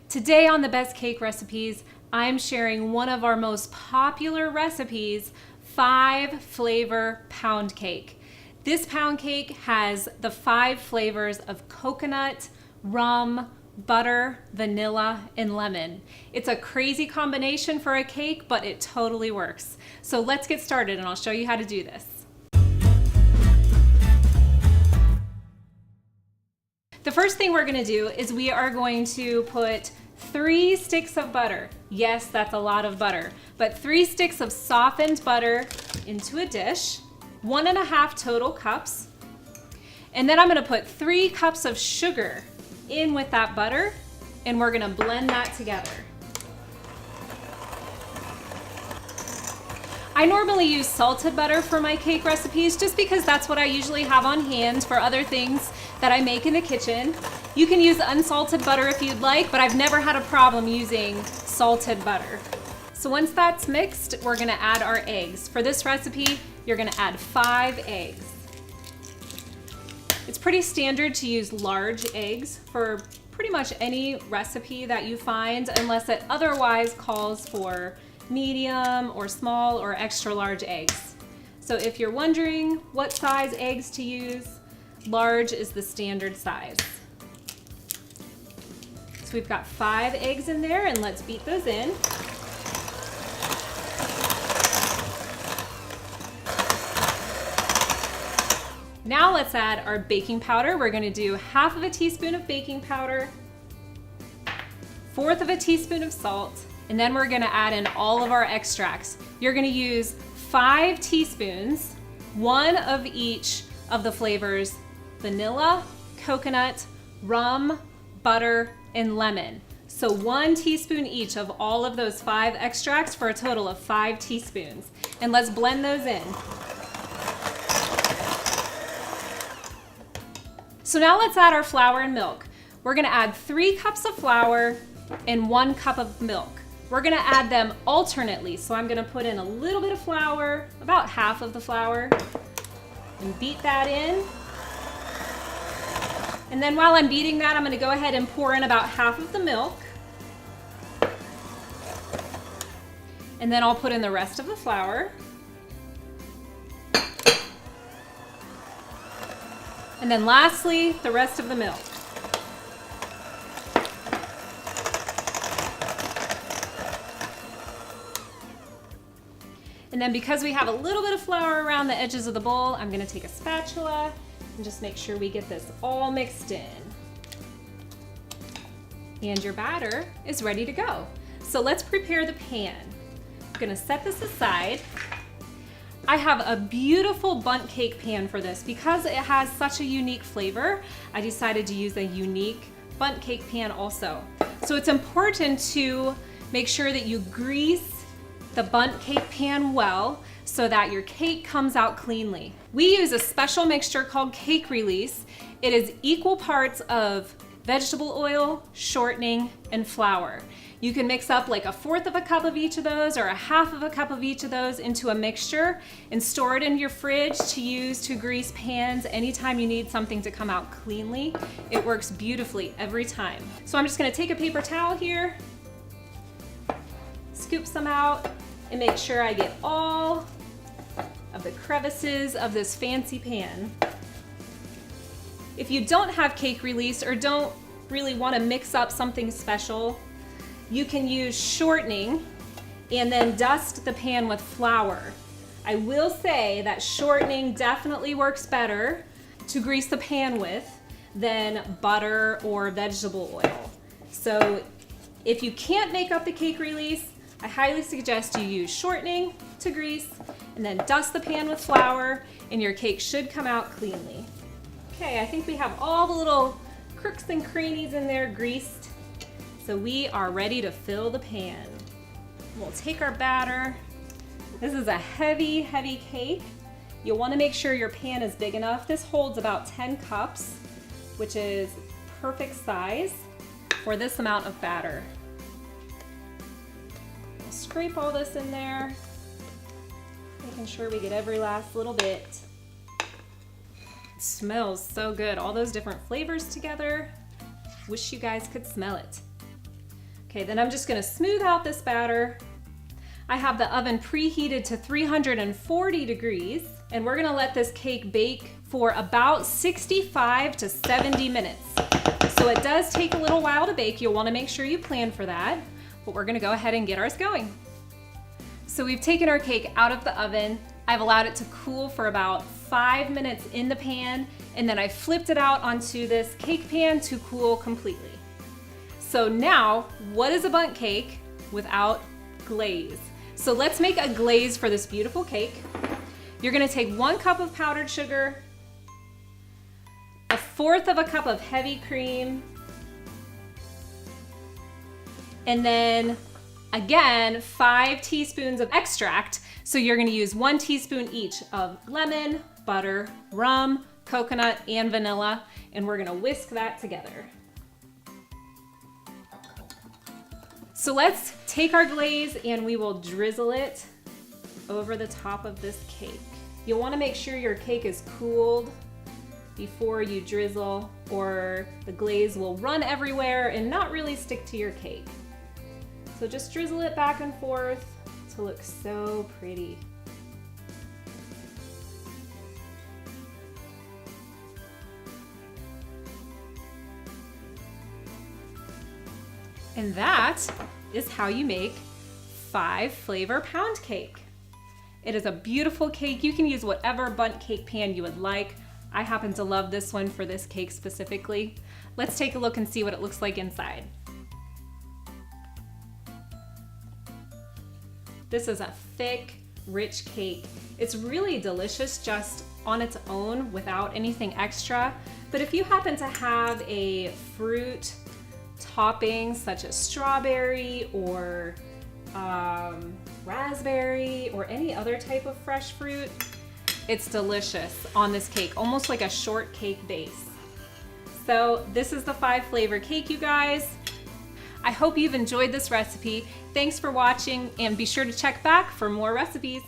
Today on the Best Cake Recipes, I'm sharing one of our most popular recipes, 5-flavor pound cake. This pound cake has the 5 flavors of coconut, rum, butter, vanilla, and lemon. It's a crazy combination for a cake, but it totally works. So let's get started and I'll show you how to do this. The first thing we're going to do is we are going to put 3 sticks of butter. Yes, that's a lot of butter, but 3 sticks of softened butter into a dish, 1.5 total cups. And then I'm going to put 3 cups of sugar in with that butter, and we're going to blend that together. I normally use salted butter for my cake recipes just because that's what I usually have on hand for other things that I make in the kitchen. You can use unsalted butter if you'd like, but I've never had a problem using salted butter. So once that's mixed, we're gonna add our eggs. For this recipe, you're gonna add 5 eggs. It's pretty standard to use large eggs for pretty much any recipe that you find, unless it otherwise calls for medium or small or extra large eggs. So if you're wondering what size eggs to use, large is the standard size. So we've got 5 eggs in there, and let's beat those in. Now let's add our baking powder. We're gonna do 1/2 teaspoon of baking powder, 1/4 teaspoon of salt, and then we're gonna add in all of our extracts. You're gonna use 5 teaspoons, 1 of each of the flavors: vanilla, coconut, rum, butter, and lemon. So 1 teaspoon each of all of those 5 extracts for a total of 5 teaspoons. And let's blend those in. So now let's add our flour and milk. We're gonna add 3 cups of flour and 1 cup of milk. We're gonna add them alternately. So I'm gonna put in a little bit of flour, about half of the flour, and beat that in. And then while I'm beating that, I'm gonna go ahead and pour in about half of the milk. And then I'll put in the rest of the flour. And then lastly, the rest of the milk. And then because we have a little bit of flour around the edges of the bowl, I'm gonna take a spatula and just make sure we get this all mixed in. And your batter is ready to go. So let's prepare the pan. I'm gonna set this aside. I have a beautiful bundt cake pan for this. Because it has such a unique flavor, I decided to use a unique bundt cake pan also. So it's important to make sure that you grease the bundt cake pan well so that your cake comes out cleanly. We use a special mixture called cake release. It is equal parts of vegetable oil, shortening, and flour. You can mix up like 1/4 cup of each of those or 1/2 cup of each of those into a mixture and store it in your fridge to use to grease pans anytime you need something to come out cleanly. It works beautifully every time. So I'm just gonna take a paper towel here, scoop some out, and make sure I get all of the crevices of this fancy pan. If you don't have cake release or don't really want to mix up something special, you can use shortening and then dust the pan with flour. I will say that shortening definitely works better to grease the pan with than butter or vegetable oil. So if you can't make up the cake release, I highly suggest you use shortening to grease and then dust the pan with flour, and your cake should come out cleanly. Okay, I think we have all the little crooks and crannies in there greased. So we are ready to fill the pan. We'll take our batter. This is a heavy, heavy cake. You'll want to make sure your pan is big enough. This holds about 10 cups, which is perfect size for this amount of batter. We'll scrape all this in there, making sure we get every last little bit. It smells so good. All those different flavors together. Wish you guys could smell it. Okay, then I'm just gonna smooth out this batter. I have the oven preheated to 340 degrees, and we're gonna let this cake bake for about 65 to 70 minutes. So it does take a little while to bake. You'll wanna make sure you plan for that, but we're gonna go ahead and get ours going. So we've taken our cake out of the oven. I've allowed it to cool for about 5 minutes in the pan, and then I flipped it out onto this cake pan to cool completely. So now, what is a bundt cake without glaze? So let's make a glaze for this beautiful cake. You're gonna take 1 cup of powdered sugar, 1/4 cup of heavy cream, and then again, 5 teaspoons of extract. So you're gonna use 1 teaspoon each of lemon, butter, rum, coconut, and vanilla, and we're gonna whisk that together. So let's take our glaze and we will drizzle it over the top of this cake. You'll wanna make sure your cake is cooled before you drizzle, or the glaze will run everywhere and not really stick to your cake. So just drizzle it back and forth to look so pretty. And that is how you make 5 flavor pound cake. It is a beautiful cake. You can use whatever bundt cake pan you would like. I happen to love this one for this cake specifically. Let's take a look and see what it looks like inside. This is a thick, rich cake. It's really delicious just on its own without anything extra. But if you happen to have a fruit topping such as strawberry or raspberry or any other type of fresh fruit, it's delicious on this cake, almost like a shortcake base. So this is the 5 flavor cake, you guys. I hope you've enjoyed this recipe. Thanks for watching, and be sure to check back for more recipes.